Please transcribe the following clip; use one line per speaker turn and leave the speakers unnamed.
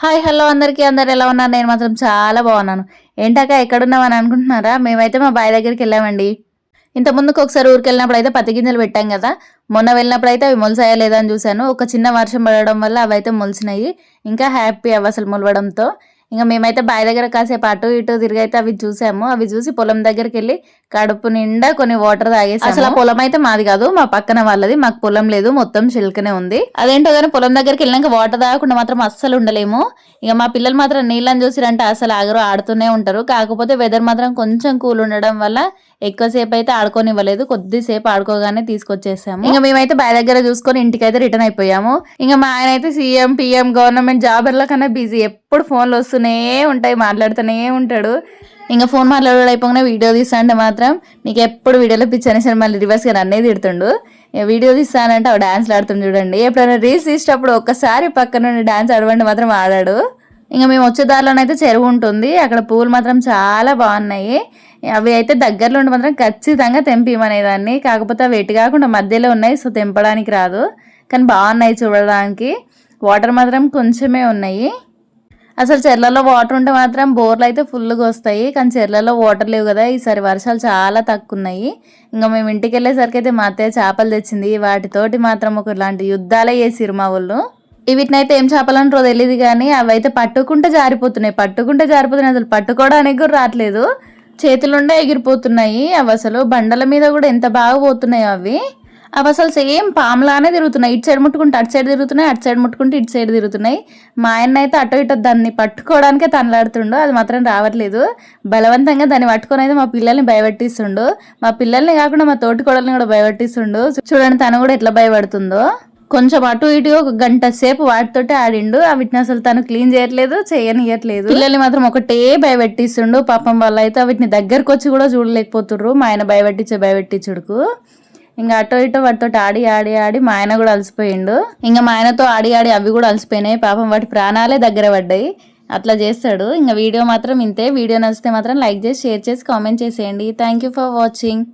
Hi hello అందరికీ అందరు ఎలా ఉన్నారు? నేను మాత్రం చాలా బాగున్నాను. ఏంటక్క ఎక్కడున్నామని అనుకుంటున్నారా? మేమైతే మా బాయ్ దగ్గరికి వెళ్ళామండి. ఇంత ముందుకు ఒకసారి ఊరికి వెళ్ళినప్పుడు అయితే పత్తి గింజలు పెట్టాం కదా. మొన్న వెళ్ళినప్పుడు అయితే అవి మొలిసాయా లేదా అని చూశాను. ఒక చిన్న వర్షం పడడం వల్ల అవి అయితే మొలిసినాయి. ఇంకా హ్యాపీ అవి అసలు మొలవడంతో. ఇంకా మేమైతే బాయ్ దగ్గర కాసేపు అటు ఇటు తిరిగైతే అవి చూసాము. అవి చూసి పొలం దగ్గరికి వెళ్ళి కడుపు నిండా కొన్ని వాటర్ తాగేసి, అసలు ఆ పొలం అయితే మాది కాదు, మా పక్కన వాళ్ళది. మాకు పొలం లేదు, మొత్తం చిలుకనే ఉంది. అదేంటో కానీ పొలం దగ్గరికి వెళ్ళినాక వాటర్ తాగకుండా మాత్రం అస్సలు ఉండలేము. ఇక మా పిల్లలు మాత్రం నీళ్ళని చూసిరంటే అసలు ఆగరు, ఆడుతూనే ఉంటారు. కాకపోతే వెదర్ మాత్రం కొంచెం కూల్ ఉండడం వల్ల ఎక్కువసేపు అయితే ఆడుకోనివ్వలేదు. కొద్దిసేపు ఆడుకోగానే తీసుకొచ్చేసాము. ఇంకా మేమైతే బాయ్ దగ్గర చూసుకొని ఇంటికైతే రిటర్న్ అయిపోయాము. ఇంకా మా ఆయన అయితే సీఎం పిఎం గవర్నమెంట్ జాబర్ల కన్నా బిజీ. ఎప్పుడు ఫోన్లు వస్తూనే ఉంటాయి, మాట్లాడుతూనే ఉంటాడు. ఇంకా ఫోన్ మాట్లాడడం అయిపోగానే వీడియో తీస్తా అంటే మాత్రం నీకు ఎప్పుడు వీడియోలో పిచ్చని మళ్ళీ రివర్స్గా నన్నే తిడుతుండు. వీడియో తీస్తానంటే అవి డాన్స్లు ఆడుతుంది చూడండి. ఎప్పుడైనా రీల్స్ తీసేటప్పుడు ఒక్కసారి పక్క నుండి డాన్స్ ఆడమంటే మాత్రం ఆడాడు. ఇంకా మేము వచ్చే దారిలోనైతే చెరువు ఉంటుంది. అక్కడ పూలు మాత్రం చాలా బాగున్నాయి. అవి అయితే దగ్గరలో ఉండి మాత్రం ఖచ్చితంగా తెంపిమనేదాన్ని. కాకపోతే అవి ఎటు కాకుండా మధ్యలో ఉన్నాయి, సో తెంపడానికి రాదు. కానీ బాగున్నాయి చూడడానికి. వాటర్ మాత్రం కొంచెమే ఉన్నాయి. అసలు చెర్లలో వాటర్ ఉంటే మాత్రం బోర్లు అయితే ఫుల్గా వస్తాయి. కానీ చెర్లలో వాటర్ లేవు కదా, ఈసారి వర్షాలు చాలా తక్కువ ఉన్నాయి. ఇంకా మేము ఇంటికి వెళ్ళేసరికి అయితే మా అత్తయ్య చేపలు తెచ్చింది. వాటితోటి మాత్రం ఒక ఇలాంటి యుద్ధాలే చేసిరు మా వాళ్ళు. వీటినైతే ఏం చేపలంటారో తెలియదు కానీ అవి అయితే పట్టుకుంటే జారిపోతున్నాయి. అసలు పట్టుకోవడానికి కూడా రావట్లేదు, చేతులుండే ఎగిరిపోతున్నాయి. అవి అసలు బండల మీద కూడా ఎంత బాగా పోతున్నాయి అవి అసలు సేమ్ పాములానే తిరుగుతున్నాయి. ఇటు సైడ్ ముట్టుకుంటే అటు సైడ్ తిరుగుతున్నాయి, అటు సైడ్ ముట్టుకుంటే ఇటు సైడ్ తిరుగుతున్నాయి. మా ఆయన అయితే అటు ఇటు దాన్ని పట్టుకోవడానికే తనలాడుతుండో, అది మాత్రం రావట్లేదు. బలవంతంగా దాన్ని పట్టుకొని అయితే మా పిల్లల్ని భయపెట్టిస్తుండు. మా పిల్లల్ని కాకుండా మా తోటి కోడల్ని కూడా భయపెట్టిస్తుండు. చూడండి తను కూడా ఎట్లా భయపడుతుందో. కొంచెం అటు ఇటు ఒక గంట సేపు వాటితోటే ఆడిండు. వీటిని అసలు తను క్లీన్ చేయట్లేదు, చేయనియట్లేదు. పిల్లల్ని మాత్రం ఒకటే భయపెట్టిస్తుండు. పాపం వాళ్ళు అయితే వీటిని దగ్గరకు వచ్చి కూడా చూడలేకపోతుర్రు. మా ఆయన భయపెట్టించుడుకు ఇంకా అటో ఇటో వాటితో ఆడి ఆడి ఆడి మా ఆయన కూడా అలసిపోయిండు. ఇంకా మా ఆయనతో ఆడి ఆడి అవి కూడా అలసిపోయినాయి. పాపం వాటి ప్రాణాలే దగ్గర పడ్డాయి. అట్లా చేస్తాడు. ఇంకా వీడియో మాత్రం ఇంతే. వీడియో నచ్చితే మాత్రం లైక్ చేసి, షేర్ చేసి, కామెంట్ చేసేయండి. Thank you for watching.